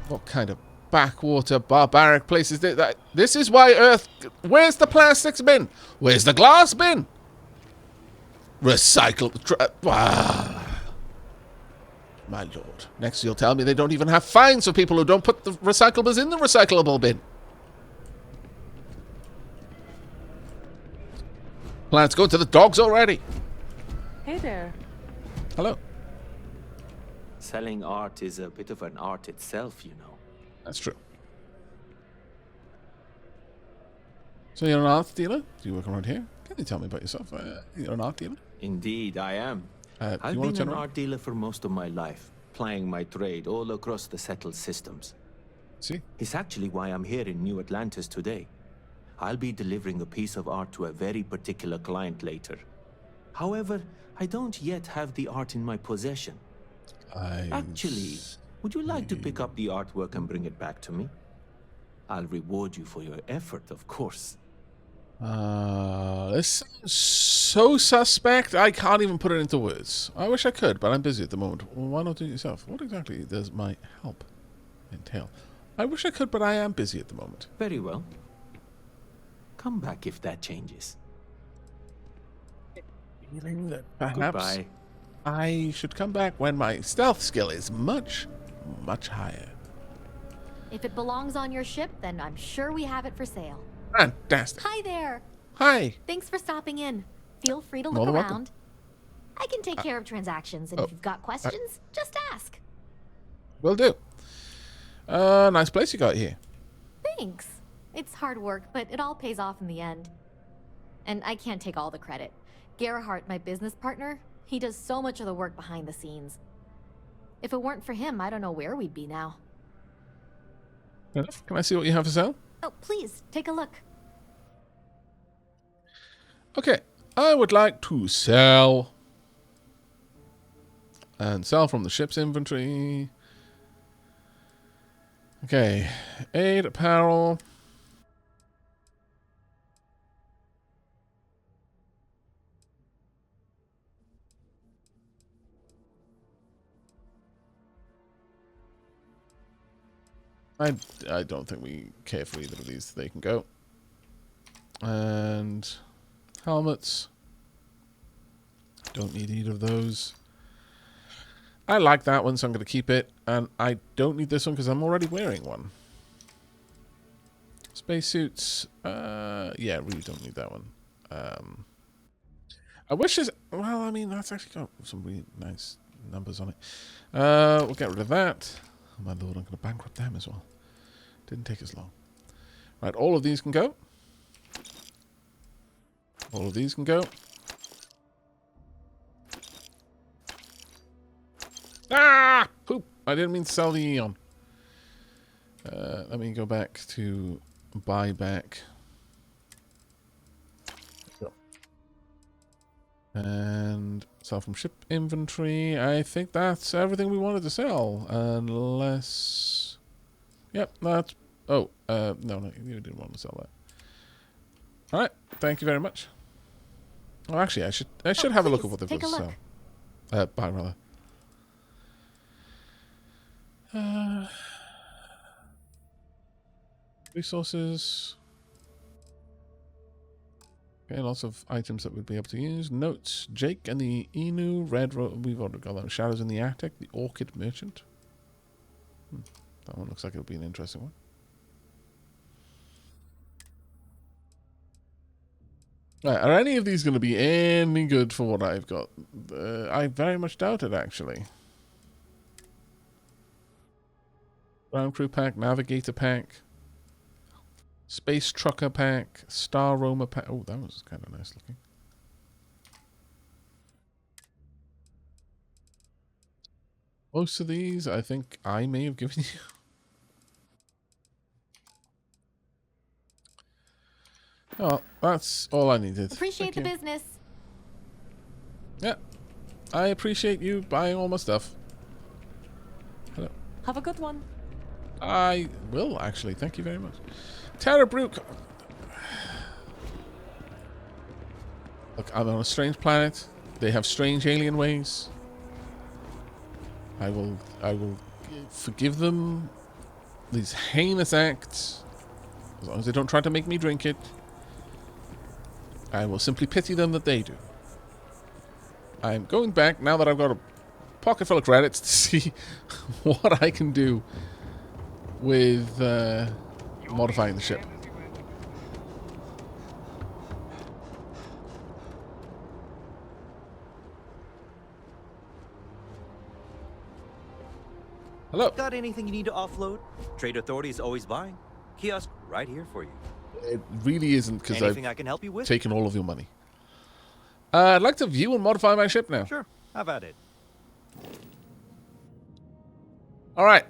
What kind of backwater barbaric place is this? This is why Earth... Where's the plastics bin? Where's the glass bin? Recycle... My lord. Next you'll tell me they don't even have fines for people who don't put the recyclables in the recyclable bin. Let's go to the dogs already. Hey there. Hello. Selling art is a bit of an art itself, you know. That's true. So you're an art dealer? Do you work around here? Can you tell me about yourself? You're an art dealer? Indeed, I am. Do I've you want been to an turn around? art dealer for most of my life, plying my trade all across the settled systems. See? It's actually why I'm here in New Atlantis today. I'll be delivering a piece of art to a very particular client later. However, I don't yet have the art in my possession. Actually, would you like to pick up the artwork and bring it back to me? I'll reward you for your effort, of course. This sounds so suspect, I can't even put it into words. I wish I could, but I'm busy at the moment. Well, why not do it yourself? What exactly does my help entail? I wish I could, but I am busy at the moment. Very well. Come back if that changes. Feeling that perhaps Goodbye. I should come back when my stealth skill is much, much higher. If it belongs on your ship, then I'm sure we have it for sale. Fantastic. Hi there. Hi. Thanks for stopping in. Feel free to More look than welcome. around. I can take care of transactions, and if you've got questions, just ask. Will do. Nice place you got here. Thanks. It's hard work, but it all pays off in the end. And I can't take all the credit. Gerhardt, my business partner, he does so much of the work behind the scenes. If it weren't for him, I don't know where we'd be now. Can I see what you have to sell? Oh, please, take a look. Okay, I would like to sell. And sell from the ship's inventory. Okay, 8 apparel. I don't think we care for either of these. They can go. And helmets. Don't need either of those. I like that one, so I'm going to keep it. And I don't need this one because I'm already wearing one. Spacesuits. Yeah, really don't need that one. I wish this... Well, I mean, that's actually got some really nice numbers on it. We'll get rid of that. Oh, my lord, I'm going to bankrupt them as well. Didn't take as long. Right, all of these can go. All of these can go. Ah! Poop! I didn't mean to sell the Eon. Let me go back to buyback. And sell from ship inventory. I think that's everything we wanted to sell. Unless... Yep, that's... Oh, no, you didn't want to sell that. Alright, thank you very much. Oh, actually, I should have a look at what they've got to sell. Buy, rather. Resources. Okay, lots of items that we'd be able to use. Notes. Jake and the Inu. Red Road. We've already got that. Shadows in the Attic. The Orchid Merchant. That one looks like it'll be an interesting one. Right, are any of these going to be any good for what I've got? I very much doubt it, actually. Ground Crew Pack. Navigator Pack. Space Trucker Pack, Star Roamer Pack. Oh, that was kind of nice looking. Most of these, I think I may have given you. Oh, that's all I needed. Appreciate the business. Yeah, I appreciate you buying all my stuff. Hello. Have a good one. I will, actually. Thank you very much. Tara Brook. Look, I'm on a strange planet. They have strange alien ways. I will forgive them these heinous acts, as long as they don't try to make me drink it, I will simply pity them that they do. I'm going back, now that I've got a pocket full of credits, to see what I can do with modifying the ship. Hello. Got anything you need to offload? Trade Authority is always buying. Kiosk right here for you. It really isn't, because Anything I I've can help you with? taken all of your money. I'd like to view and modify my ship now. Sure, have at it. Alright.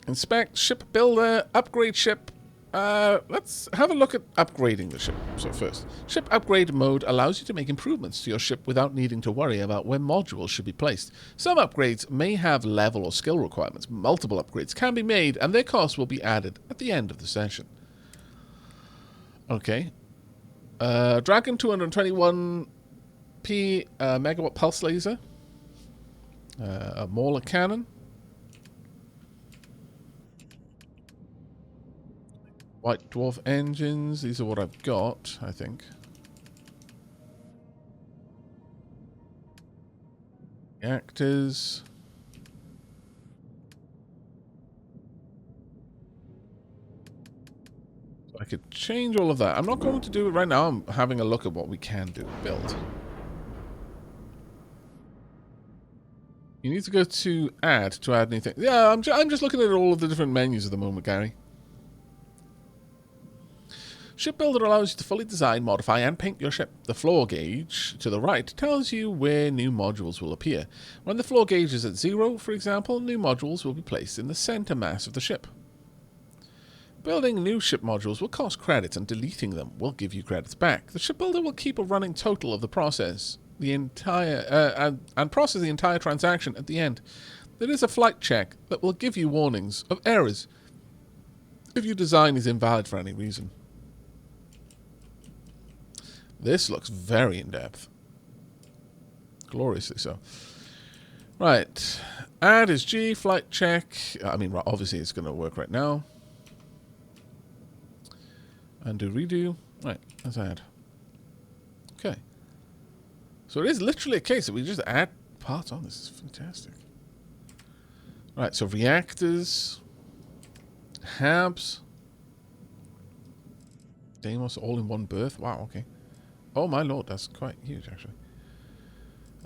Inspect, ship builder, upgrade ship. Let's have a look at upgrading the ship. So first, ship upgrade mode allows you to make improvements to your ship without needing to worry about where modules should be placed. Some upgrades may have level or skill requirements. Multiple upgrades can be made, and their cost will be added at the end of the session. Okay. Dragon 221p megawatt pulse laser. A Mauler cannon. White dwarf engines. These are what I've got, I think. Reactors. So I could change all of that. I'm not going to do it right now. I'm having a look at what we can do. Build. You need to go to add anything. Yeah, I'm just looking at all of the different menus at the moment, Gary. Ship Builder allows you to fully design, modify, and paint your ship. The floor gauge to the right tells you where new modules will appear. When the floor gauge is at 0, for example, new modules will be placed in the center mass of the ship. Building new ship modules will cost credits, and deleting them will give you credits back. The Ship Builder will keep a running total of the process, and process the entire transaction at the end. There is a flight check that will give you warnings of errors if your design is invalid for any reason. This looks very in-depth. Gloriously so. Right. Add is G, flight check. I mean, obviously it's going to work right now. Undo, redo. Right, let's add. Okay. So it is literally a case that we just add parts on. This is fantastic. Right, so reactors. Habs. Deimos all in one berth. Wow, okay. Oh my lord, that's quite huge, actually.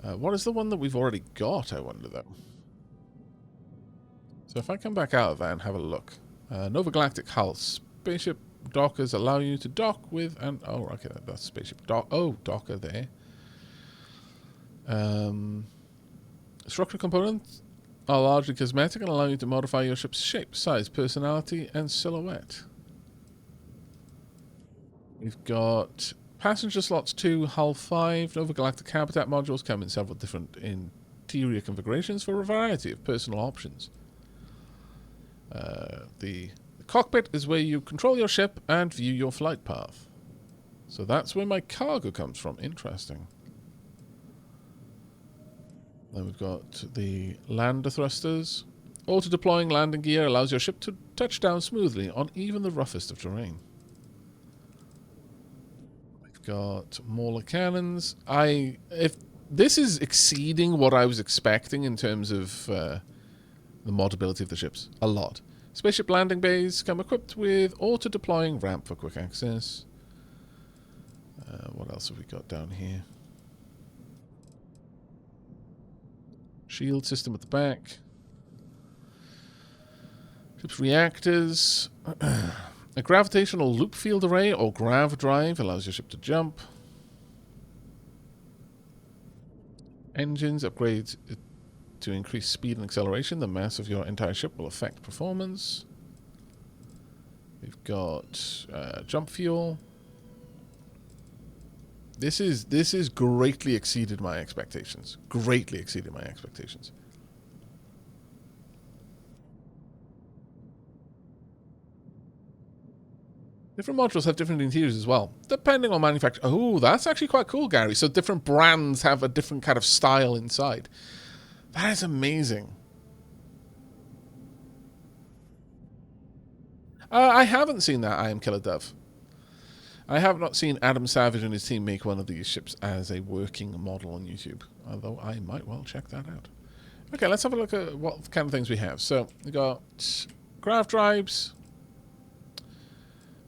What is the one that we've already got, I wonder, though? So if I come back out of that and have a look. Nova Galactic hull. Spaceship dockers allow you to dock with... oh, okay, that's spaceship dock. Oh, docker there. Structural components are largely cosmetic and allow you to modify your ship's shape, size, personality, and silhouette. We've got... Passenger slots 2, hull 5. Nova Galactic habitat modules come in several different interior configurations for a variety of personal options. The cockpit is where you control your ship and view your flight path. So that's where my cargo comes from. Interesting. Then we've got the lander thrusters. Auto-deploying landing gear allows your ship to touch down smoothly on even the roughest of terrain. Got Mauler cannons. If this is exceeding what I was expecting in terms of the modability of the ships. A lot. Spaceship landing bays come equipped with auto-deploying ramp for quick access. What else have we got down here? Shield system at the back. Ship's reactors. A gravitational loop field array, or grav drive, allows your ship to jump. Engines upgrade to increase speed and acceleration. The mass of your entire ship will affect performance. We've got jump fuel. This is greatly exceeded my expectations. Greatly exceeded my expectations. Different modules have different interiors as well, depending on manufacturer. Oh, that's actually quite cool, Gary. So different brands have a different kind of style inside. That is amazing. I haven't seen that I Am Killer Dove. I have not seen Adam Savage and his team make one of these ships as a working model on YouTube. Although I might well check that out. Okay, let's have a look at what kind of things we have. So, we got grav drives.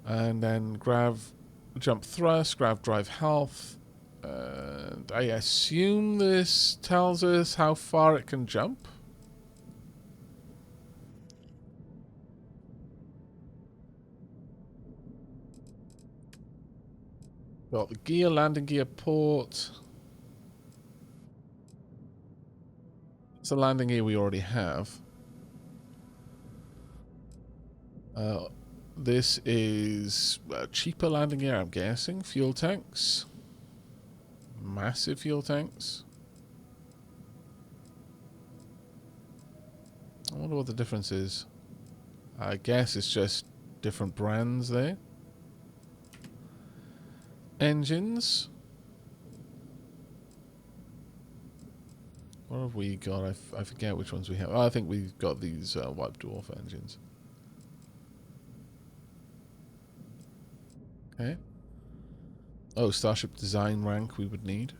And then grav jump thrust, grav drive health. And I assume this tells us how far it can jump. Got the gear, landing gear port. It's a landing gear we already have. This is a cheaper landing gear, I'm guessing. Fuel tanks. Massive fuel tanks. I wonder what the difference is. I guess it's just different brands there. Engines. What have we got? I forget which ones we have. Oh, I think we've got these White Dwarf engines. Okay. Oh, Starship design rank we would need.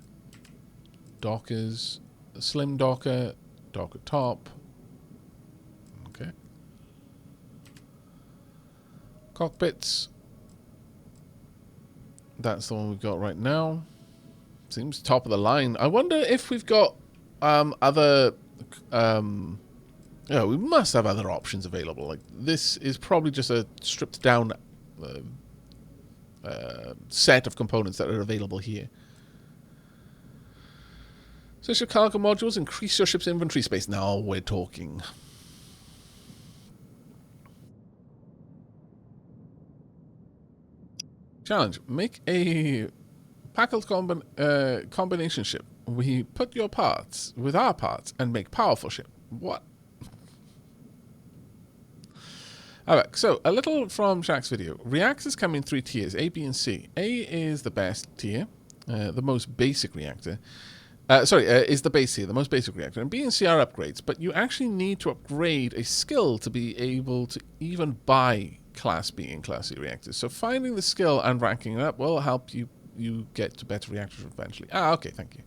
Dockers. A slim docker. Docker top. Okay. Cockpits. That's the one we've got right now. Seems top of the line. I wonder if we've got other... we must have other options available. Like, this is probably just a stripped down set of components that are available here. Search your cargo modules, increase your ship's inventory space. Now we're talking. Challenge. Make a packled combination ship. We put your parts with our parts and make powerful ship. What? Aavak. So, a little from Shaq's video. Reactors come in 3 tiers, A, B, and C. A is the best tier, the most basic reactor. Is the base tier, the most basic reactor. And B and C are upgrades, but you actually need to upgrade a skill to be able to even buy Class B and Class C reactors. So finding the skill and ranking it up will help you get to better reactors eventually. Okay, thank you.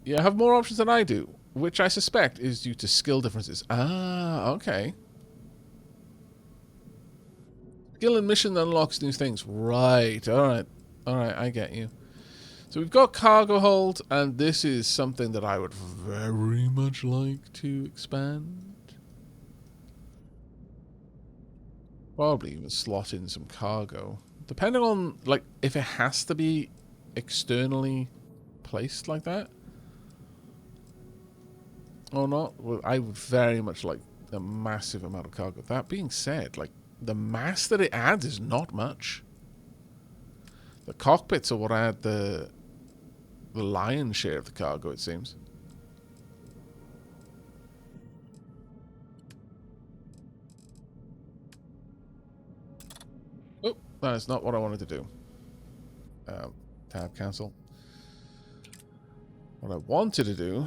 You have more options than I do, which I suspect is due to skill differences. Okay. Skill and mission unlocks new things. Right, alright. Alright, I get you. So we've got cargo hold, and this is something that I would very much like to expand. Probably even slot in some cargo. Depending on, like, if it has to be externally placed like that. Or not. Well, I would very much like a massive amount of cargo. That being said, like, the mass that it adds is not much. The cockpits are what add the lion's share of the cargo, it seems. Oh, that is not what I wanted to do. Tab cancel. What I wanted to do...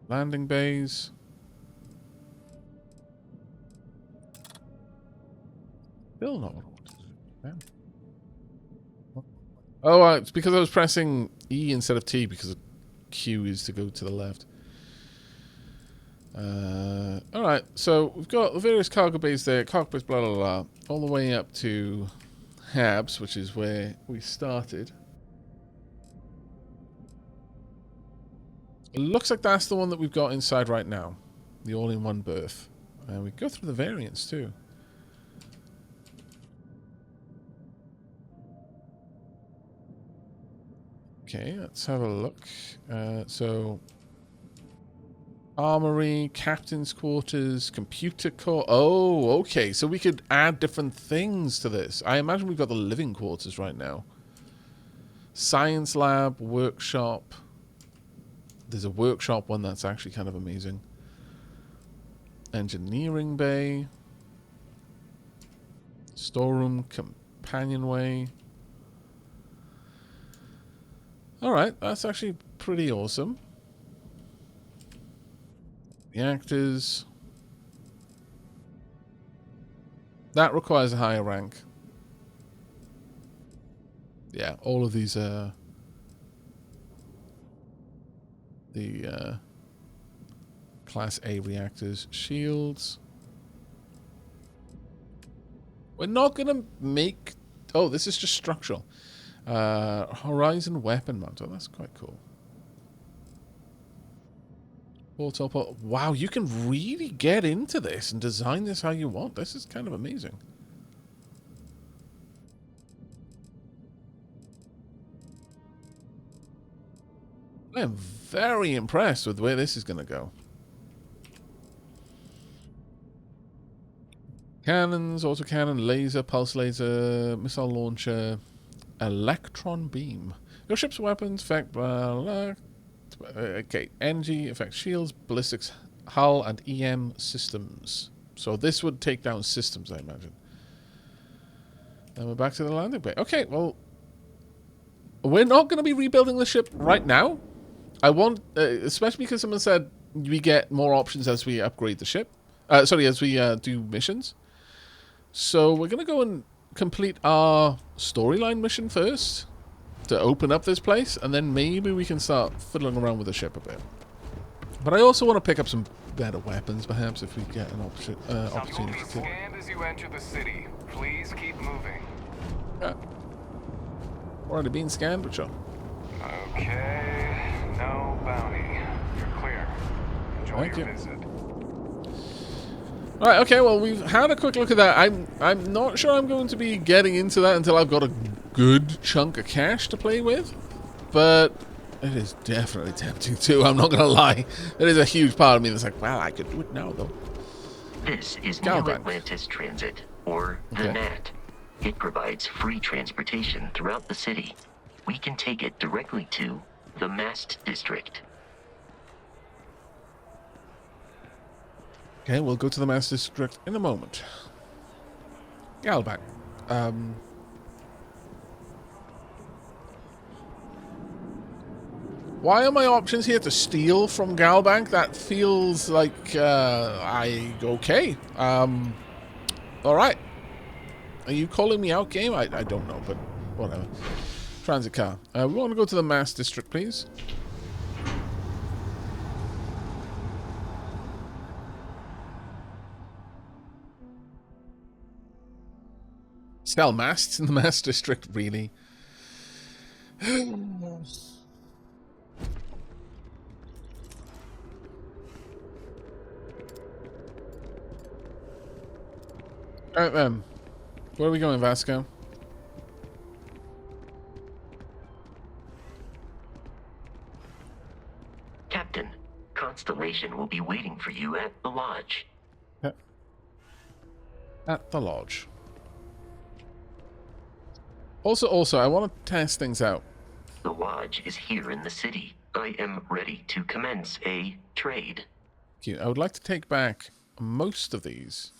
landing bays. Still not what I wanted to do. Damn. Oh, it's because I was pressing E instead of T because Q is to go to the left. Alright, so we've got the various cargo bays there, cockpits, blah, blah, blah, all the way up to Habs, which is where we started. It looks like that's the one that we've got inside right now. The all-in-one berth. And we go through the variants too. Okay, let's have a look. So, armory, captain's quarters, computer core. Oh, okay. So we could add different things to this. I imagine we've got the living quarters right now. Science lab, workshop. There's a workshop one that's actually kind of amazing. Engineering bay. Storeroom, companionway. Alright, that's actually pretty awesome. reactors. That requires a higher rank. Yeah, all of these are the Class A reactors. Shields. We're not going to make... Oh, this is just structural. Horizon weapon mount. Oh, that's quite cool. Teleport. Wow, you can really get into this and design this how you want. This is kind of amazing. I am very impressed with where this is going to go. Cannons, autocannon, laser, pulse laser, missile launcher, electron beam. Your ship's weapons affect... okay, energy affects shields, ballistics, hull, and EM systems. So this would take down systems, I imagine. Then we're back to the landing bay. Okay, well... We're not going to be rebuilding the ship right now. I want... especially because someone said we get more options as we upgrade the ship. Sorry, as we do missions. So we're going to go and complete our storyline mission first to open up this place, and then maybe we can start fiddling around with the ship a bit. But I also want to pick up some better weapons, perhaps, if we get an opportunity to. Stand as you enter the city. Please keep moving. Yeah. Already been scanned, but sure. Okay. No bounty. You're clear. Enjoy Thank your you. visit. Alright, okay, well, we've had a quick look at that. I'm not sure I'm going to be getting into that until I've got a good chunk of cash to play with. But it is definitely tempting too, I'm not going to lie. There is a huge part of me that's like, well, I could do it now, though. This is New Galbank. Atlantis Transit, or the Okay. NAT. It provides free transportation throughout the city. We can take it directly to the Mast District. Okay, we'll go to the Master District in a moment. Galbank. Why are my options here to steal from Galbank? That feels like, okay. Alright. Are you calling me out, game? I don't know, but whatever. Transit car. We want to go to the Mass District, please. Sell masts in the Mass District, really? Alright then. Where are we going, Vasco? Captain, Constellation will be waiting for you at the lodge. At the lodge. Also, I want to test things out. The lodge is here in the city. I am ready to commence a trade. Cute. I would like to take back most of these.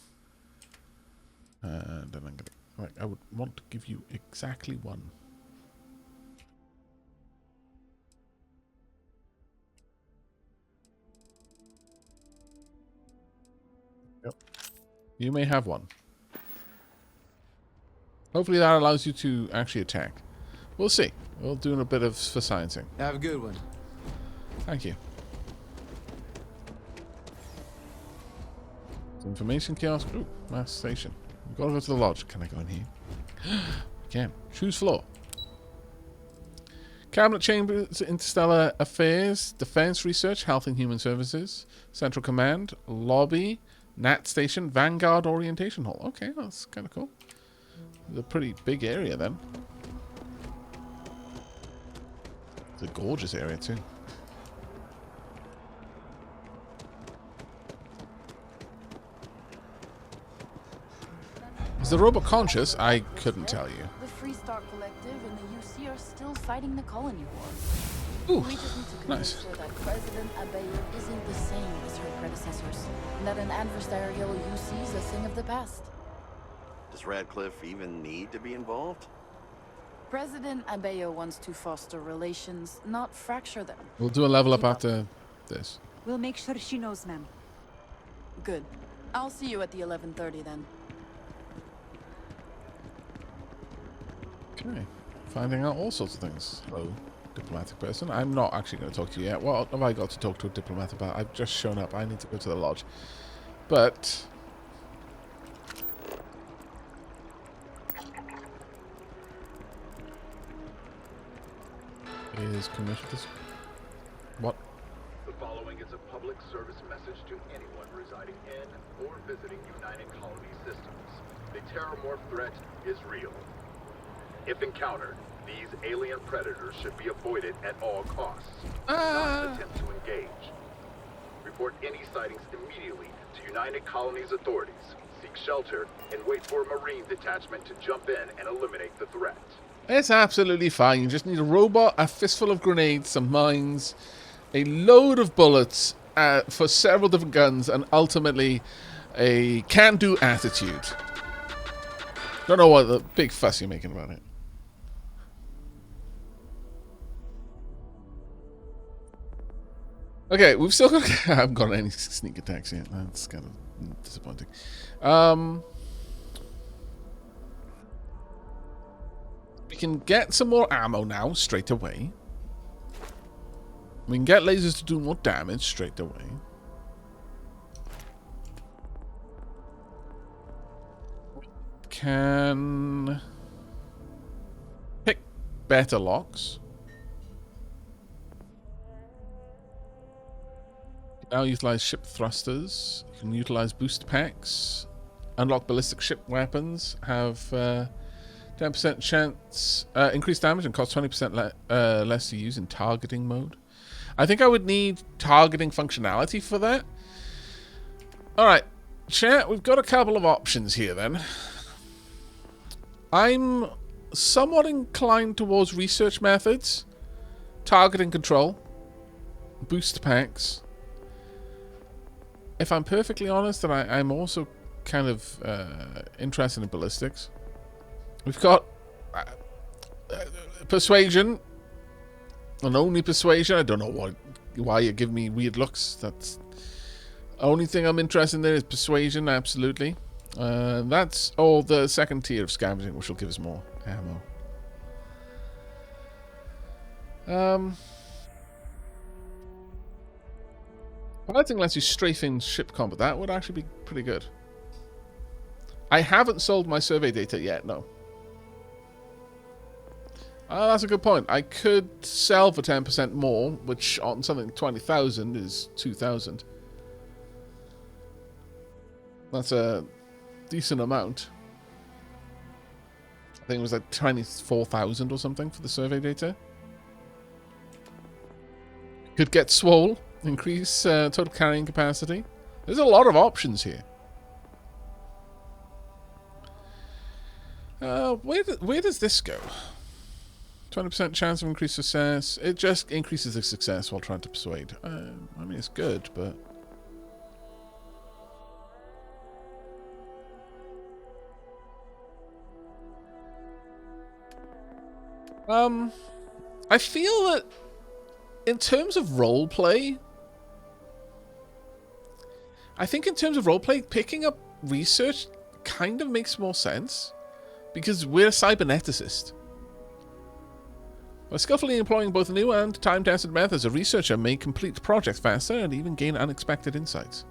And then I'm gonna... I would want to give you exactly one. Yep. You may have one. Hopefully that allows you to actually attack. We'll see. We'll do a bit of for sciencing. Have a good one. Thank you. Information kiosk. Ooh, mass station. We've got to go to the lodge. Can I go in here? Can. Choose floor. Cabinet Chambers, Interstellar Affairs, Defense Research, Health and Human Services, Central Command, Lobby, Nat Station, Vanguard Orientation Hall. Okay, that's kind of cool. It's a pretty big area then. It's a gorgeous area too. Is the robot conscious? I couldn't tell you. The Freestar Collective and the UC are still fighting the colony war. Ooh, We just need to nice. convince her that President Abayo isn't the same as her predecessors, and that an adversarial UC is a thing of the past. Does Radcliffe even need to be involved? President Abayo wants to foster relations, not fracture them. We'll do a level up after this. We'll make sure she knows, ma'am. Good. I'll see you at the 11:30 then. Okay. Finding out all sorts of things. Hello, diplomatic person. I'm not actually going to talk to you yet. What have I got to talk to a diplomat about? I've just shown up. I need to go to the lodge. But... is committed this... What? The following is a public service message to anyone residing in or visiting United Colony systems. The terramorph threat is real. If encountered, these alien predators should be avoided at all costs. Not attempt to engage. Report any sightings immediately to United Colony's authorities. Seek shelter and wait for a Marine detachment to jump in and eliminate the threat. It's absolutely fine. You just need a robot, a fistful of grenades, some mines, a load of bullets for several different guns, and ultimately a can-do attitude. Don't know what the big fuss you're making about it. Okay, we've still got... I haven't got any sneak attacks yet. That's kind of disappointing. We can get some more ammo now, straight away. We can get lasers to do more damage straight away. Can pick better locks. Now utilize ship thrusters. You can utilize boost packs. Unlock ballistic ship weapons. Have 10% chance, increased damage and cost 20% less to use in targeting mode. I think I would need targeting functionality for that. Alright, chat, we've got a couple of options here then. I'm somewhat inclined towards research methods, targeting control, boost packs. If I'm perfectly honest, then I'm also kind of interested in ballistics. We've got persuasion, and only persuasion. I don't know why you're giving me weird looks. That's the only thing I'm interested in there is persuasion, absolutely. That's all the second tier of scavenging, which will give us more ammo. Piloting lets you strafe in ship combat. That would actually be pretty good. I haven't sold my survey data yet, no. That's a good point. I could sell for 10% more, which on something 20,000 is 2,000. That's a decent amount. I think it was like 24,000 or something for the survey data. Could get swole, increase total carrying capacity. There's a lot of options here. Where does this go? 20% chance of increased success. It just increases the success while trying to persuade. I mean, it's good, but... I feel that in terms of roleplay, picking up research kind of makes more sense. Because we're a cyberneticist. By skillfully employing both new and time-tested methods, a researcher may complete projects faster and even gain unexpected insights.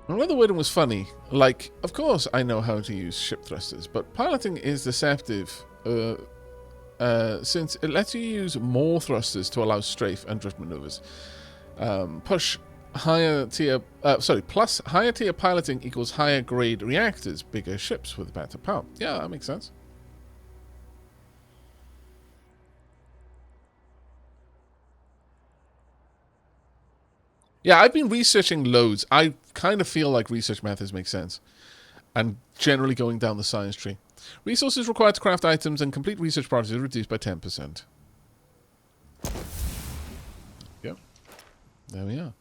Another wording was funny. Like, of course I know how to use ship thrusters, but piloting is deceptive since it lets you use more thrusters to allow strafe and drift maneuvers. Plus higher tier piloting equals higher grade reactors, bigger ships with better power. Yeah, that makes sense. Yeah, I've been researching loads. I kind of feel like research methods make sense. And generally going down the science tree. Resources required to craft items and complete research projects are reduced by 10%. Yep. There we are.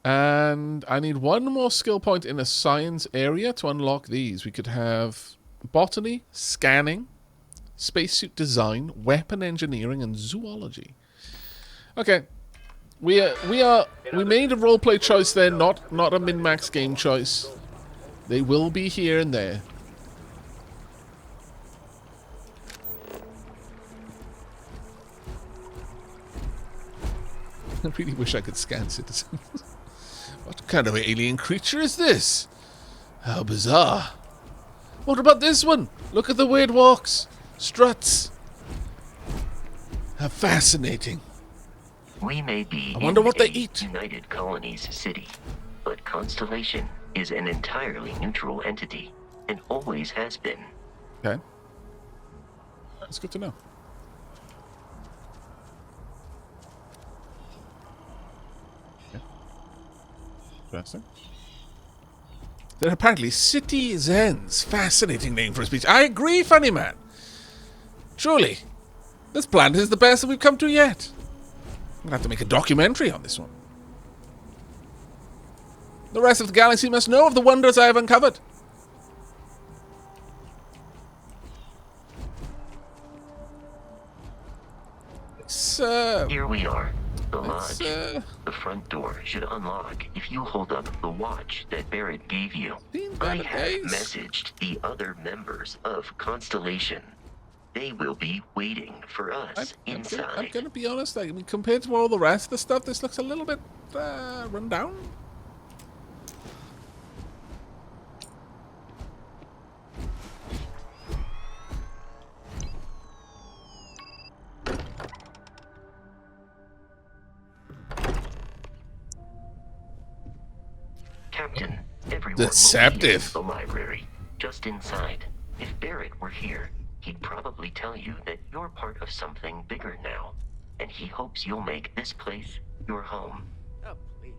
And I need one more skill point in a science area to unlock these. We could have botany, scanning, spacesuit design, weapon engineering, and zoology. Okay, we made a roleplay choice there, not a min-max game choice. They will be here and there. I really wish I could scan citizens. What kind of alien creature is this? How bizarre. What about this one? Look at the way it walks. Struts. How fascinating. We may be I wonder in what they a eat. United Colonies city, but Constellation is an entirely neutral entity, and always has been. Okay. That's good to know. Okay. Interesting. They're apparently citizens. Fascinating name for a speech. I agree, funny man. Truly. This planet is the best that we've come to yet. I'm going to have to make a documentary on this one. The rest of the galaxy must know of the wonders I have uncovered. Here we are, the lodge. The front door should unlock if you hold up the watch that Barrett gave you. I have messaged the other members of Constellation. They will be waiting for us inside. I'm gonna be honest, I mean, compared to all the rest of the stuff, this looks a little bit run down. Captain, everyone Deceptive. will be in the library, just inside. If Barrett were here, he'd probably tell you that you're part of something bigger now, and he hopes you'll make this place your home. Oh, please.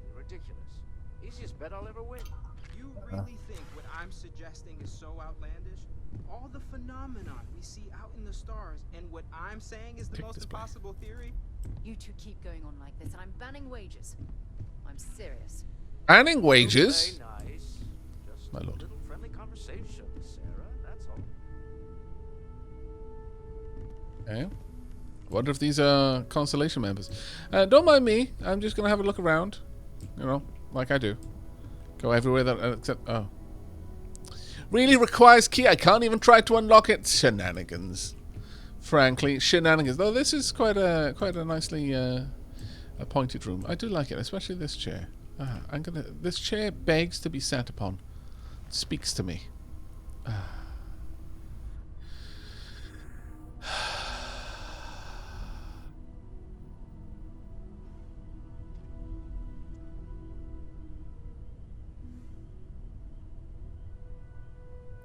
You're ridiculous. Easiest bet I'll ever win. You really think what I'm suggesting is so outlandish? All the phenomenon we see out in the stars, and what I'm saying is the most impossible theory? You two keep going on like this, and I'm banning wages. I'm serious. Banning wages? Okay, nice. Just My lord. a little friendly conversation, Sarah. That's all. Okay. Wonder if these are Constellation members. Don't mind me. I'm just gonna have a look around. You know, like I do. Go everywhere that except really requires key. I can't even try to unlock it. Shenanigans. Frankly, shenanigans. Though this is quite a nicely appointed room. I do like it, especially this chair. This chair begs to be sat upon. It speaks to me.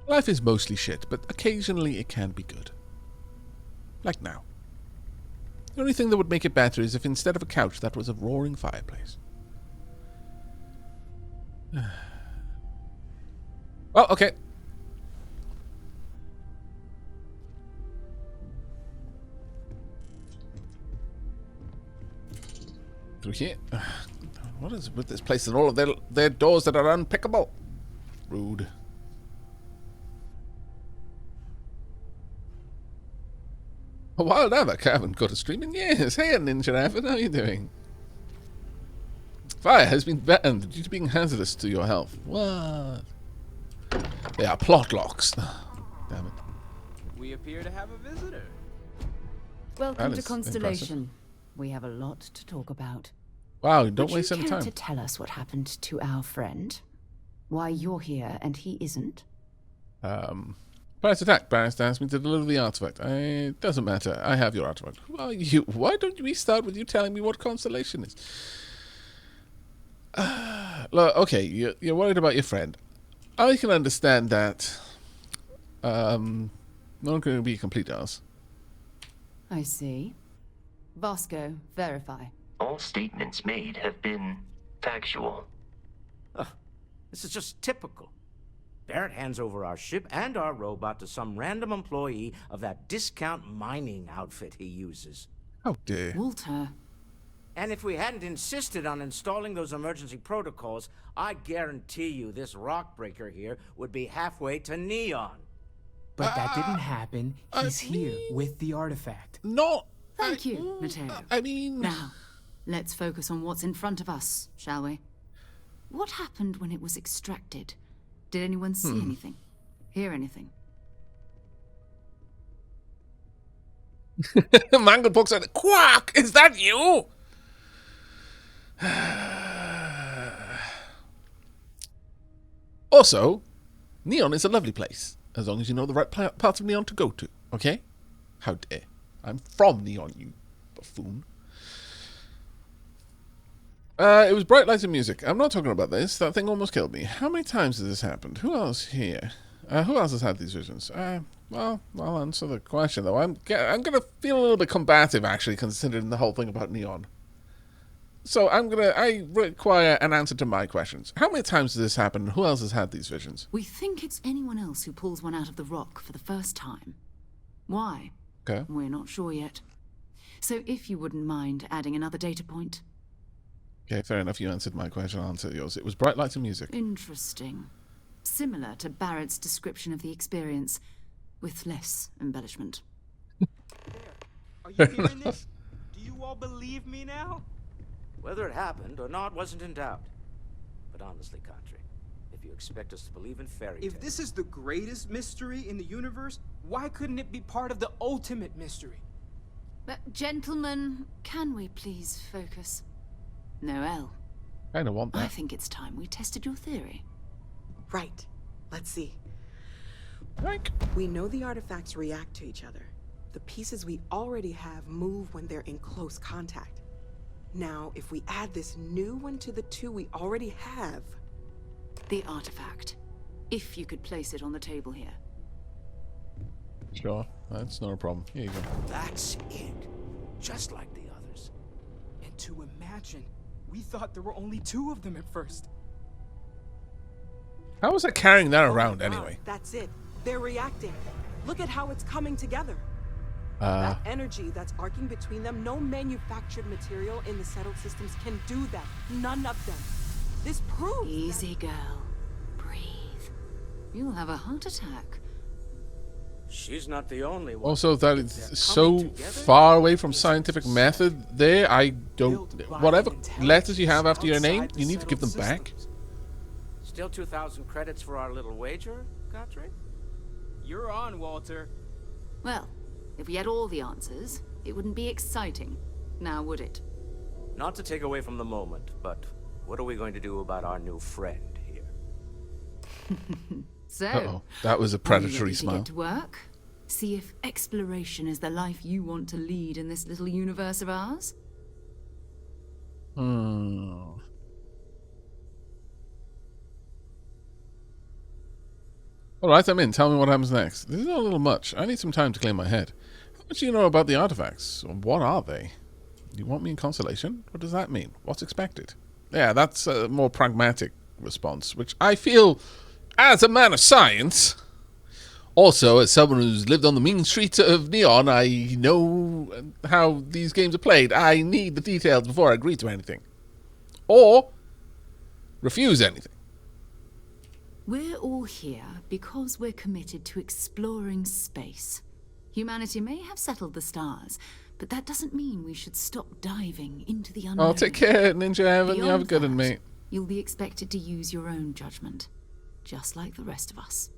Life is mostly shit, but occasionally it can be good. Like now. The only thing that would make it better is if instead of a couch, that was a roaring fireplace. Oh, okay. Through here. What is with this place and all of their doors that are unpickable? Rude. A wild Aavak, I haven't got a stream in years. Hey, Ninja Aavak, how are you doing? Fire has been banned due to being hazardous to your health. What? They are plot locks. Damn it. We appear to have a visitor. Welcome to Constellation. Impressive. We have a lot to talk about. Wow, don't waste any time. Would you care to tell us what happened to our friend? Why you're here and he isn't? Pirates attack. Barrister asked me to deliver the artifact. It doesn't matter. I have your artifact. Who are you? Why don't we start with you telling me what Constellation is? Look, okay, you're worried about your friend. I can understand that. Not going to be a complete ass. I see. Vasco, verify. All statements made have been factual. This is just typical. Barrett hands over our ship and our robot to some random employee of that discount mining outfit he uses. How dare. Walter. And if we hadn't insisted on installing those emergency protocols, I guarantee you this rock breaker here would be halfway to Neon. But that didn't happen. He's here with the artifact. Not. Thank you, Mateo. I mean... Now, let's focus on what's in front of us, shall we? What happened when it was extracted? Did anyone see anything? Hear anything? Mangle pokes out. Quack! Is that you? Also, Neon is a lovely place, as long as you know the right parts of Neon to go to, okay? How dare. I'm from Neon, you buffoon. It was bright lights and music. I'm not talking about this. That thing almost killed me. How many times has this happened? Who else here? Who else has had these visions? Well, I'll answer the question, though. I'm going to feel a little bit combative, actually, considering the whole thing about Neon. So I require an answer to my questions. How many times has this happened? Who else has had these visions? We think it's anyone else who pulls one out of the rock for the first time. Why? Okay. We're not sure yet. So if you wouldn't mind adding another data point. Okay, fair enough. You answered my question. I'll answer yours. It was bright lights and music. Interesting. Similar to Barrett's description of the experience, with less embellishment. Are you hearing this? Do you all believe me now? Whether it happened or not wasn't in doubt. But honestly, Country, if you expect us to believe in fairy tales... If this is the greatest mystery in the universe, why couldn't it be part of the ultimate mystery? But, gentlemen, can we please focus? Noel. I don't want that. I think it's time we tested your theory. Right. Let's see. Like. We know the artifacts react to each other. The pieces we already have move when they're in close contact. Now, if we add this new one to the two we already have... The artifact. If you could place it on the table here. Sure. That's not a problem. Here you go. That's it. Just like the others. And to imagine, we thought there were only 2 of them at first. How was I carrying that around anyway? That's it. They're reacting. Look at how it's coming together. That energy that's arcing between them, no manufactured material in the settled systems can do that. None of them. This proves Easy, girl. Breathe. You'll have a heart attack. She's not the only one. Also, that is so far away from scientific method there. I don't... Whatever letters you have after your name, you need to give them back. Still 2,000 credits for our little wager, Country? You're on, Walter. Well, if we had all the answers, it wouldn't be exciting, now would it? Not to take away from the moment, but what are we going to do about our new friend here? So, uh-oh, that was a predatory smile. Get to work? See if exploration is the life you want to lead in this little universe of ours? Alright, I'm in. Tell me what happens next. This is a little much. I need some time to clear my head. How much do you know about the artifacts? What are they? You want me in consolation? What does that mean? What's expected? Yeah, that's a more pragmatic response, which I feel, as a man of science, also as someone who's lived on the mean streets of Neon, I know how these games are played. I need the details before I agree to anything. Or refuse anything. We're all here because we're committed to exploring space. Humanity may have settled the stars, but that doesn't mean we should stop diving into the unknown. Oh, take care, Ninja Heaven. You have a good one, mate. You'll be expected to use your own judgment, just like the rest of us.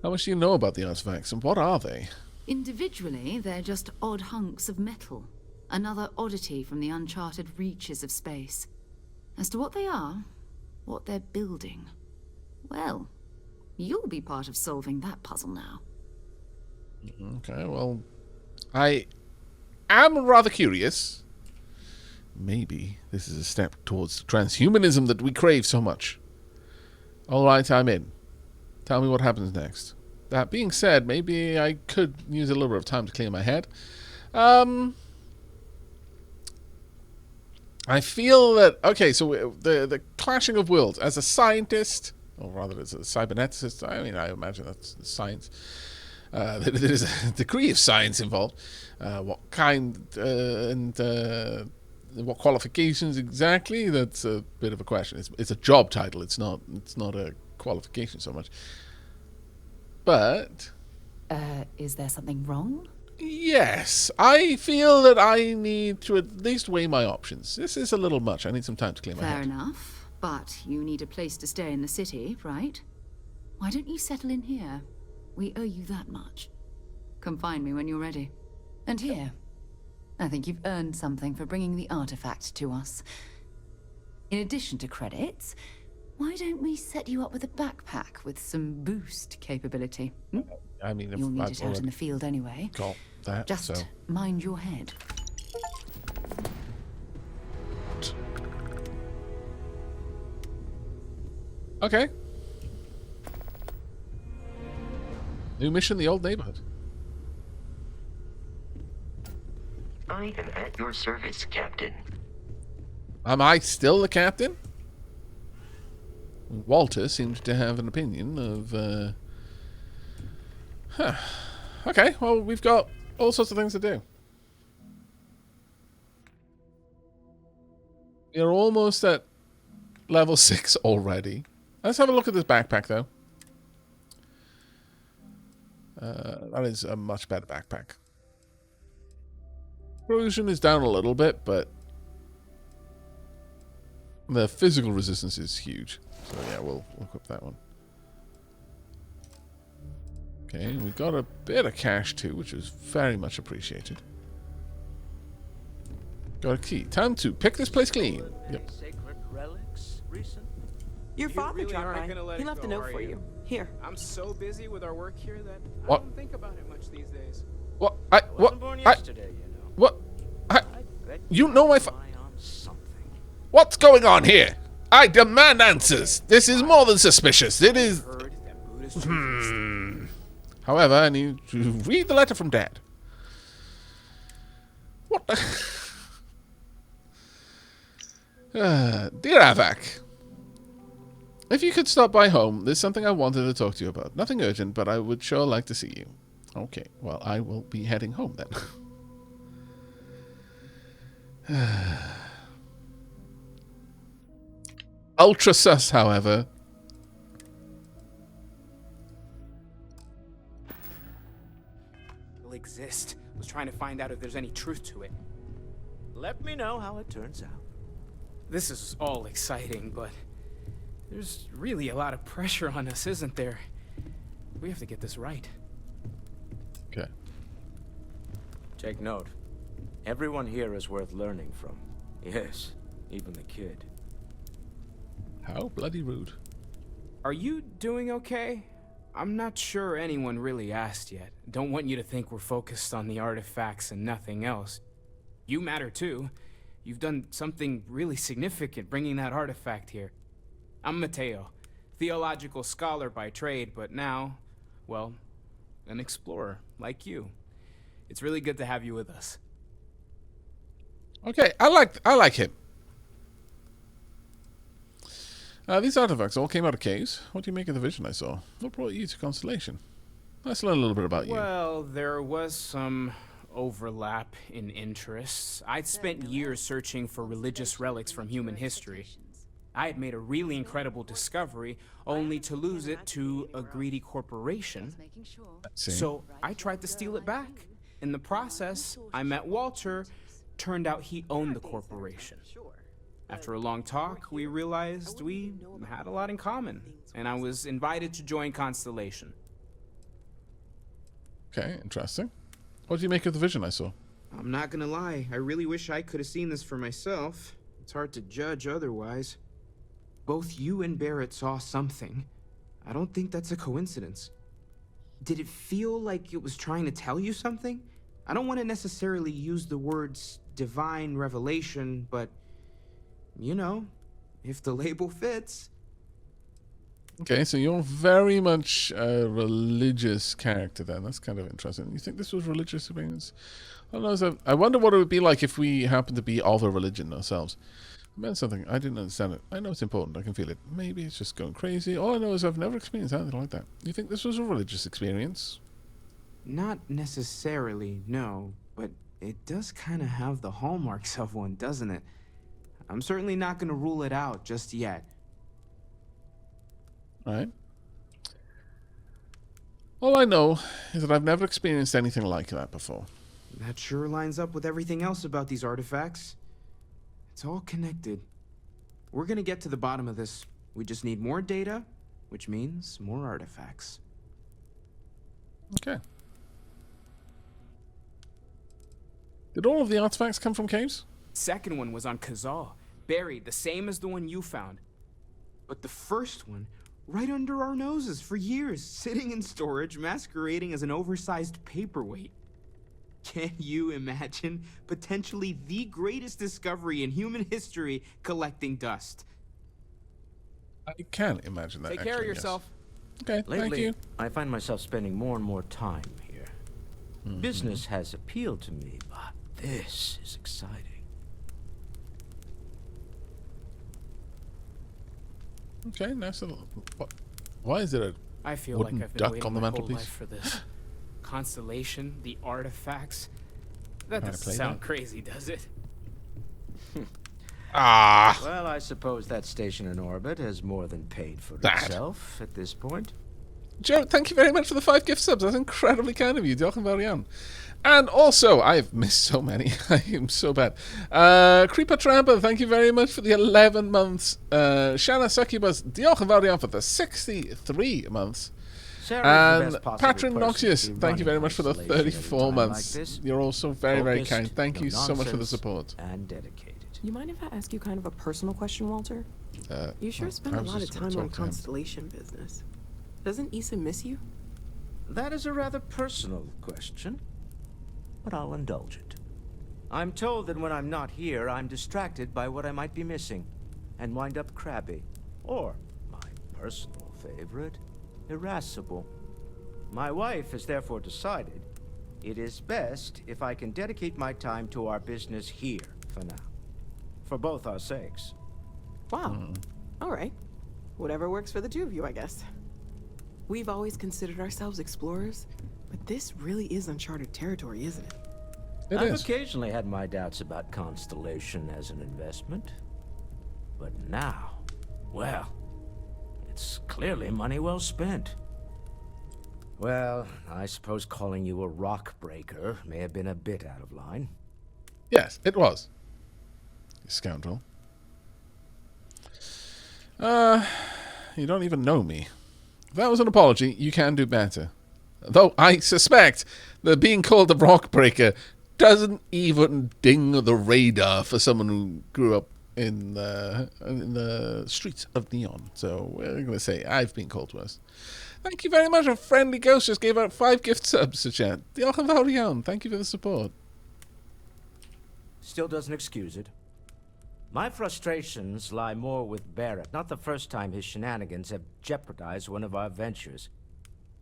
How much do you know about the artifacts, and what are they? Individually, they're just odd hunks of metal. Another oddity from the uncharted reaches of space. As to what they are, what they're building, well, you'll be part of solving that puzzle now. Okay, well, I am rather curious. Maybe this is a step towards transhumanism that we crave so much. Alright, I'm in. Tell me what happens next. That being said, maybe I could use a little bit of time to clear my head. I feel that... Okay, so the clashing of worlds. As a scientist, or rather as a cyberneticist, I mean, I imagine that's science. There is a degree of science involved. What kind and what qualifications exactly? That's a bit of a question. It's a job title. It's not a qualification so much. But is there something wrong? yes, I feel that I need to at least weigh my options. This is a little much. I need some time to clear my head. Fair enough, but you need a place to stay in the city, right? Why don't you settle in here? We owe you that much. Come find me when you're ready. And here, I think you've earned something for bringing the artifact to us. In addition to credits, why don't we set you up with a backpack with some boost capability? I mean, if you'll need I've it out in the field anyway. Got that, Just so. mind your head. Okay. New mission, the old neighborhood. I am at your service, Captain. Am I still the captain? Walter seems to have an opinion of, Okay, well, we've got all sorts of things to do. We're almost at level 6 already. Let's have a look at this backpack, though. That is a much better backpack. Corrosion is down a little bit, but the physical resistance is huge. So yeah, we'll equip that one. Okay, we got a bit of cash too, which is very much appreciated. Got a key. Time to pick this place clean. Yep. Sacred relics recent? Your father really dropped aren't by. gonna let He it left a go, note are for you? you. Here. I'm so busy with our work here that What? I don't think about it much these days. What? Wasn't born yesterday, you know. What? Bet You know my rely on something. What's going on here? I demand answers. This is more than suspicious. It is. Heard that Buddhist However, I need to read the letter from Dad. What the? Dear Aavak, if you could stop by home, there's something I wanted to talk to you about. Nothing urgent, but I would sure like to see you. Okay, well, I will be heading home then. Ultra sus, however. will exist. Was trying to find out if there's any truth to it. Let me know how it turns out. This is all exciting, but there's really a lot of pressure on us, isn't there? We have to get this right. Okay. Take note. Everyone here is worth learning from. Yes, even the kid. How bloody rude. Are you doing okay? I'm not sure anyone really asked yet. Don't want you to think we're focused on the artifacts and nothing else. You matter too. You've done something really significant bringing that artifact here. I'm Mateo, theological scholar by trade, but now, well, an explorer like you. It's really good to have you with us. Okay, I like him. These artifacts all came out of caves. What do you make of the vision I saw? What brought you to Constellation? Let's learn a little bit about you. Well, there was some overlap in interests. I'd spent years searching for religious relics from human history. I had made a really incredible discovery, only to lose it to a greedy corporation. So I tried to steal it back. In the process, I met Walter. Turned out he owned the corporation. After a long talk, we realized we had a lot in common, and I was invited to join Constellation. Okay, interesting. What do you make of the vision I saw? I'm not gonna lie, I really wish I could have seen this for myself. It's hard to judge otherwise. Both you and Barrett saw something. I don't think that's a coincidence. Did it feel like it was trying to tell you something? I don't want to necessarily use the words divine revelation, but, you know, if the label fits. Okay, so you're very much a religious character then. That's kind of interesting. You think this was religious experience? I don't know. So I wonder what it would be like if we happened to be of a religion ourselves. It meant something. I didn't understand it. I know it's important. I can feel it. Maybe it's just going crazy. All I know is I've never experienced anything like that. You think this was a religious experience? Not necessarily, no, but it does kind of have the hallmarks of one, doesn't it? I'm certainly not going to rule it out just yet. Right. All I know is that I've never experienced anything like that before. That sure lines up with everything else about these artifacts. It's all connected. We're going to get to the bottom of this. We just need more data, which means more artifacts. Okay. Did all of the artifacts come from caves? Second one was on Kazal, buried the same as the one you found. But the first one, right under our noses for years, sitting in storage, masquerading as an oversized paperweight. Can you imagine potentially the greatest discovery in human history collecting dust? I can't imagine that. Take care of yourself. Yes. Okay, Lately, thank you. I find myself spending more and more time here. Business has appealed to me, but this is exciting. Okay, nice little... What? Why is there a I feel wooden like I've been duck waiting on the my whole mantelpiece? life for this. Constellation, the artifacts. That Trying to doesn't play sound that? crazy, does it? Ah! Well, I suppose that station in orbit has more than paid for itself at this point. Joe, thank you very much for the 5 gift subs. That's incredibly kind of you. Diolch yn fawr iawn. And also, I've missed so many. I am so bad. Creeper Tramper, thank you very much for the 11 months. Shanna Succubus, diolch yn fawr iawn for the 63 months. And Patron Noxious, thank you very much for the 34 months. Like You're also very, very kind. Thank no you so much for the nonsense, support. And dedicated. You mind if I ask you kind of a personal question, Walter? You sure spend a lot of time on Constellation business. Doesn't Issa miss you? That is a rather personal question, but I'll indulge it. I'm told that when I'm not here, I'm distracted by what I might be missing, and wind up crabby. Or, my personal favorite, irascible. My wife has therefore decided it is best if I can dedicate my time to our business here for now. For both our sakes. Wow. All right. Whatever works for the two of you, I guess. We've always considered ourselves explorers, but this really is uncharted territory, isn't it? I've occasionally had my doubts about Constellation as an investment. But now, well, it's clearly money well spent. Well, I suppose calling you a rock breaker may have been a bit out of line. Yes, it was. You scoundrel. You don't even know me. If that was an apology, you can do better. Though I suspect that being called a rock breaker doesn't even ding the radar for someone who grew up in the streets of Neon. So we're going to say I've been called worse. Thank you very much. A friendly ghost just gave out 5 gift subs to chat. Diolch yn fawr iawn. Thank you for the support. Still doesn't excuse it. My frustrations lie more with Barrett. Not the first time his shenanigans have jeopardized one of our ventures.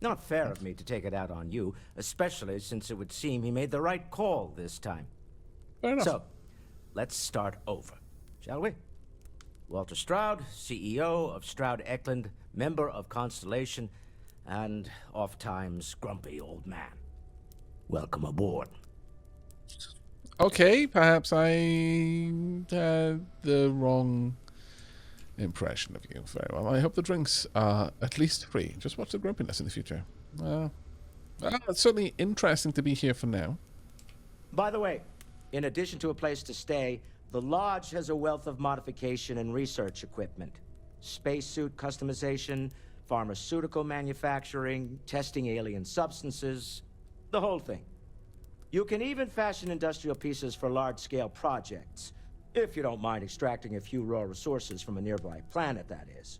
Not fair of me to take it out on you, especially since it would seem he made the right call this time. Fair enough. So, let's start over, shall we? Walter Stroud, CEO of Stroud Eklund, member of Constellation, and oft-times grumpy old man. Welcome aboard. Okay, perhaps I had the wrong impression of you. Very well. I hope the drinks are at least free. Just watch the grumpiness in the future. It's certainly interesting to be here for now. By the way, in addition to a place to stay, the Lodge has a wealth of modification and research equipment. Spacesuit customization, pharmaceutical manufacturing, testing alien substances, the whole thing. You can even fashion industrial pieces for large-scale projects, if you don't mind extracting a few raw resources from a nearby planet, that is.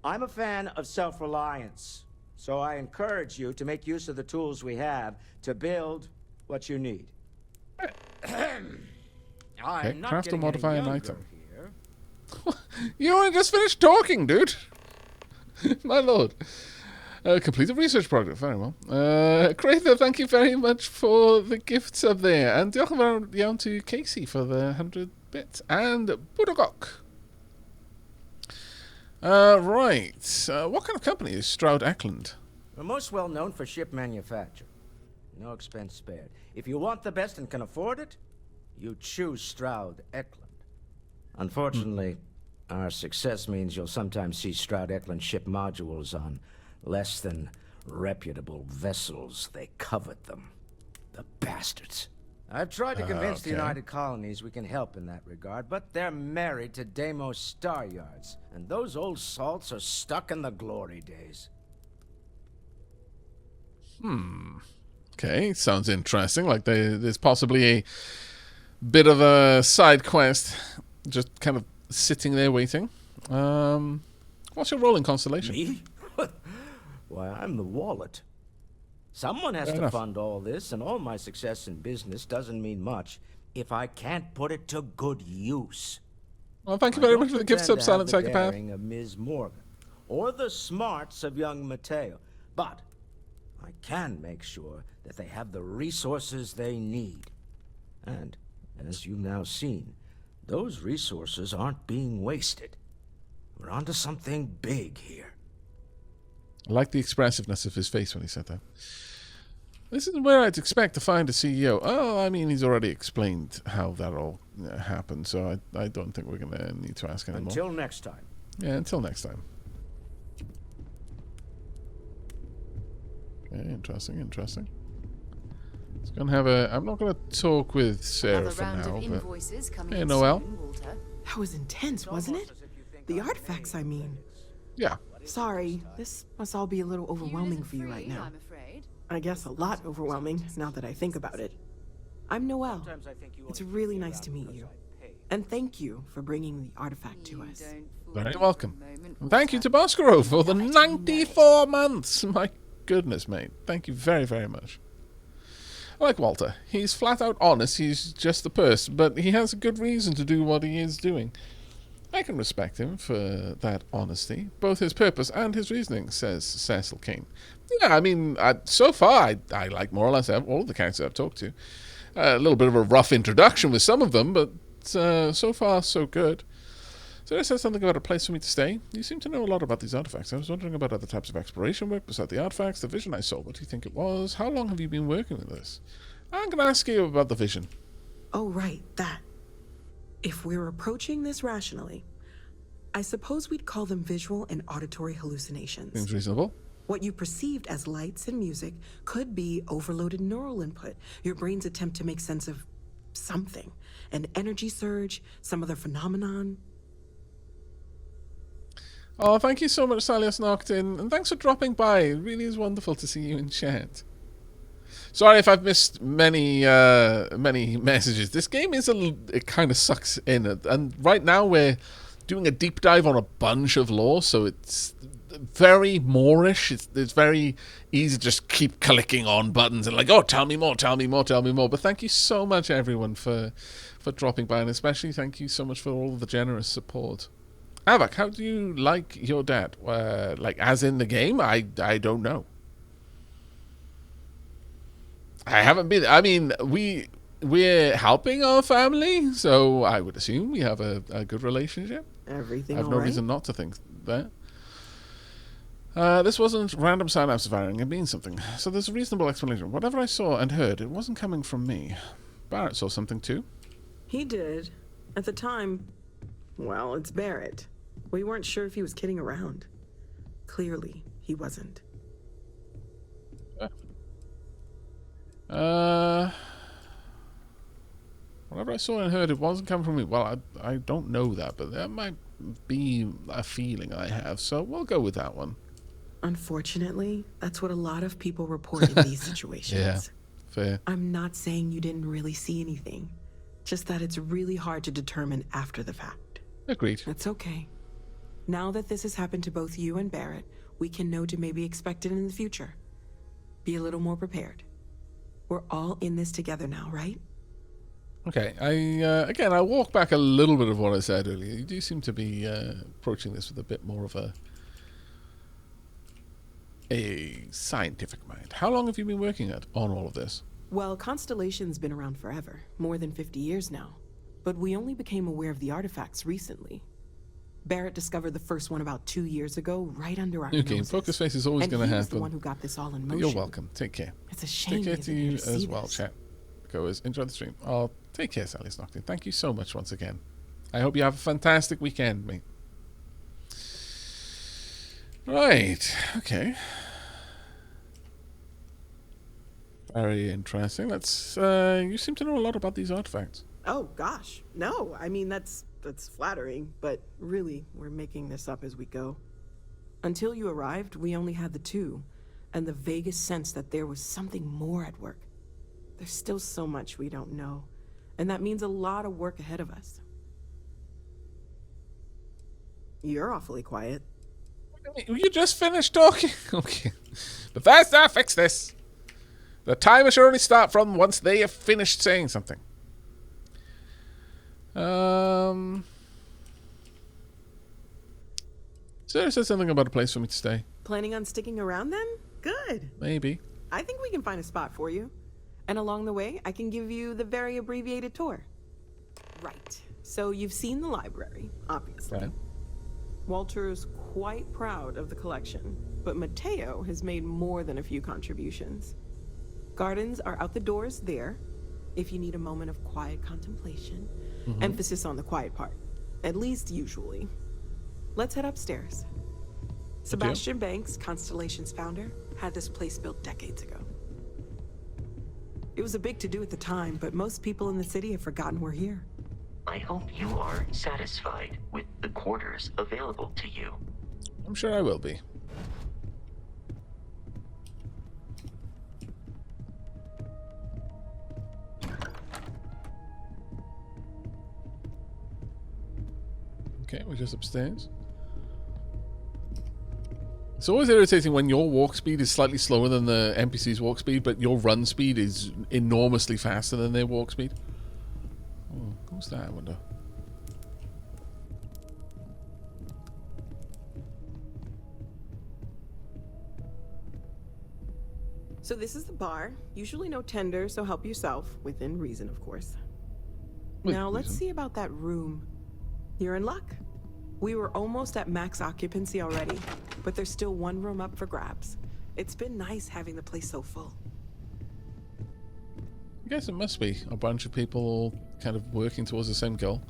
I'm a fan of self-reliance, so I encourage you to make use of the tools we have to build what you need. Okay, craft or modify an item. You only just finished talking, dude. My lord. Complete a research project. Very well. Crather, thank you very much for the gifts up there. And diolch yn fawr iawn to Casey for the 100 bits. And Budogok. Right. What kind of company is Stroud Eklund? We're most well known for ship manufacture. No expense spared. If you want the best and can afford it, you choose Stroud Eklund. Unfortunately, our success means you'll sometimes see Stroud Eklund ship modules on less than reputable vessels. They covet them. The bastards. I've tried to convince the United Colonies we can help in that regard, but they're married to Deimos Star Yards, and those old salts are stuck in the glory days. Okay, sounds interesting. Like there's possibly a bit of a side quest just kind of sitting there waiting. What's your role in Constellation? Me? Why, I'm the wallet. Someone has to fund all this, and all my success in business doesn't mean much if I can't put it to good use. Well, thank you very much for the gift sub, Silent Psychopath. Of Ms. Morgan, or the smarts of young Mateo, but I can make sure that they have the resources they need. And, as you've now seen, those resources aren't being wasted. We're onto something big here. I like the expressiveness of his face when he said that. This isn't where I'd expect to find a CEO. Oh, I mean, he's already explained how that all happened, so I don't think we're going to need to ask anymore. Until next time. Yeah, until next time. Okay, interesting. It's gonna have a. I'm not gonna talk with Sarah for now, but hey, Noel. That was intense, wasn't it? The artifacts, I mean. Yeah. Sorry, this must all be a little overwhelming for you right now. I guess a lot overwhelming, now that I think about it. I'm Noel. It's really nice to meet you. And thank you for bringing the artifact to us. Very welcome. And thank you to Boscaro for the 94 months. My goodness, mate. Thank you very, very much. I like Walter. He's flat out honest. He's just a person, but he has a good reason to do what he is doing. I can respect him for that honesty, both his purpose and his reasoning, says Cecil Kane. Yeah, I mean, so far, I like more or less all of the characters I've talked to. A little bit of a rough introduction with some of them, but so far, so good. So I said something about a place for me to stay. You seem to know a lot about these artifacts. I was wondering about other types of exploration work beside the artifacts, the vision I saw. What do you think it was? How long have you been working with this? I'm going to ask you about the vision. Oh, right, that. If we're approaching this rationally, I suppose we'd call them visual and auditory hallucinations. Seems reasonable. What you perceived as lights and music could be overloaded neural input, your brain's attempt to make sense of something. An energy surge, some other phenomenon. Oh, thank you so much, Salios Noctin, and thanks for dropping by. It really is wonderful to see you in chat. Sorry if I've missed many messages. This game it kind of sucks in, and right now we're doing a deep dive on a bunch of lore, so it's very Moorish. It's very easy to just keep clicking on buttons and like, oh, tell me more. But thank you so much, everyone, for dropping by, and especially thank you so much for all of the generous support. Aavak, how do you like your dad? Like, as in the game? I don't know. I haven't been. I mean, we're helping our family, so I would assume we have a good relationship. Everything I have no reason not to think that. This wasn't random synapse firing. It means something. So there's a reasonable explanation. Whatever I saw and heard, it wasn't coming from me. Barrett saw something too. He did. At the time, well, it's Barrett. We weren't sure if he was kidding around. Clearly, he wasn't. Whatever I saw and heard, it wasn't coming from me. Well, I don't know that, but that might be a feeling I have, so we'll go with that one. Unfortunately, that's what a lot of people report in these situations. Yeah, fair. I'm not saying you didn't really see anything, just that it's really hard to determine after the fact. Agreed. That's okay. Now that this has happened to both you and Barrett, we can know to maybe expect it in the future. Be a little more prepared. We're all in this together now, right? Okay, I walk back a little bit of what I said earlier. You do seem to be approaching this with a bit more of a scientific mind. How long have you been working on all of this? Well, Constellation's been around forever, more than 50 years now. But we only became aware of the artifacts recently. Barrett discovered the first one about 2 years ago, right under our Okay, noses. Focus Face is always going to And he happen. was the one who got this all in But motion. you're welcome. Take care. It's a shame. Take care he to isn't here you to see as well, this. chat. Goers, enjoy the stream. Oh, take care, Sally Stockton. Thank you so much once again. I hope you have a fantastic weekend, mate. Right. Okay. Very interesting. Let's. You seem to know a lot about these artifacts. Oh gosh, no. I mean, that's flattering, but really, we're making this up as we go. Until you arrived, we only had the two, and the vaguest sense that there was something more at work. There's still so much we don't know, and that means a lot of work ahead of us. You're awfully quiet. You just finished talking. Okay. Bethesda, fix this. The timer should only start from once they have finished saying something. Sarah said something about a place for me to stay. Planning on sticking around then? Good. Maybe. I think we can find a spot for you. And along the way, I can give you the very abbreviated tour. Right. So you've seen the library, obviously. Okay. Walter's quite proud of the collection, but Mateo has made more than a few contributions. Gardens are out the doors there, if you need a moment of quiet contemplation. Emphasis on the quiet part, at least usually. Let's head upstairs. Sebastian Banks, Constellation's founder, had this place built decades ago. It was a big to-do at the time, but most people in the city have forgotten we're here. I hope you are satisfied with the quarters available to you. I'm sure I will be. Okay, we're just upstairs. It's always irritating when your walk speed is slightly slower than the NPC's walk speed, but your run speed is enormously faster than their walk speed. Oh, who's that, I wonder? So this is the bar. Usually no tender, so help yourself. Within reason, of course. Now let's see about that room. You're in luck. We were almost at max occupancy already, but there's still one room up for grabs. It's been nice having the place so full. I guess it must be a bunch of people all kind of working towards the same goal.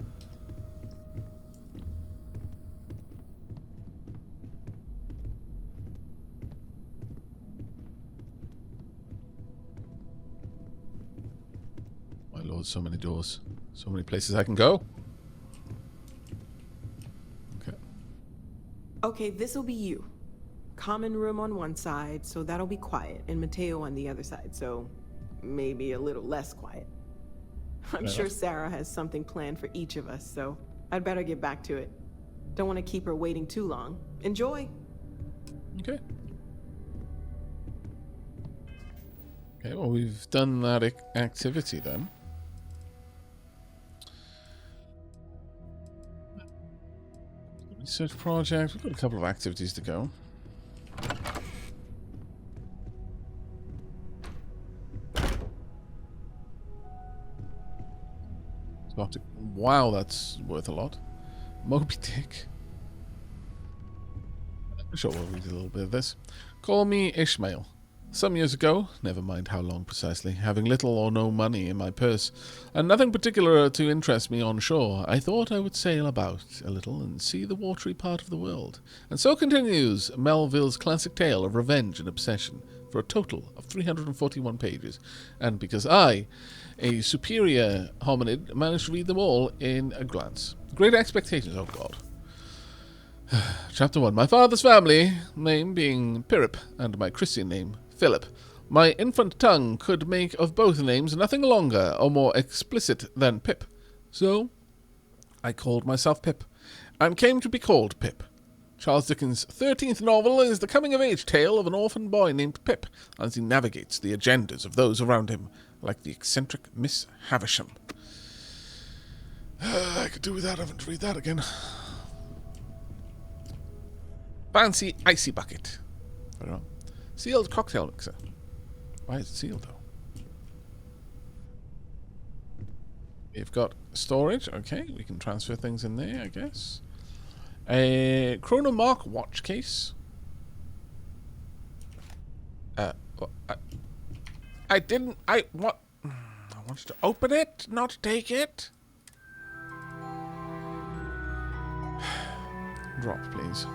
My lord, so many doors. So many places I can go. Okay, this'll be you. Common room on one side, so that'll be quiet, and Mateo on the other side, so maybe a little less quiet. I'm sure Sarah has something planned for each of us, so I'd better get back to it. Don't want to keep her waiting too long. Enjoy. Okay. Okay, well, we've done that activity then. Research project. We've got a couple of activities to go. Wow, that's worth a lot. Moby Dick. I'm sure we'll read a little bit of this. Call me Ishmael. Some years ago, never mind how long precisely, having little or no money in my purse, and nothing particular to interest me on shore, I thought I would sail about a little and see the watery part of the world. And so continues Melville's classic tale of revenge and obsession, for a total of 341 pages. And because I, a superior hominid, managed to read them all in a glance. Great expectations, oh god. Chapter 1. My father's family name being Pirip, and my Christian name Philip. My infant tongue could make of both names nothing longer or more explicit than Pip. So I called myself Pip, and came to be called Pip. Charles Dickens' 13th novel is the coming-of-age tale of an orphan boy named Pip, as he navigates the agendas of those around him, like the eccentric Miss Havisham. I could do without having to read that again. Fancy icy bucket. I don't know. Sealed cocktail mixer. Why is it sealed, though? We've got storage. Okay, we can transfer things in there, I guess. A Chronomark watch case. I didn't. What? I wanted to open it, not take it. Drop, please.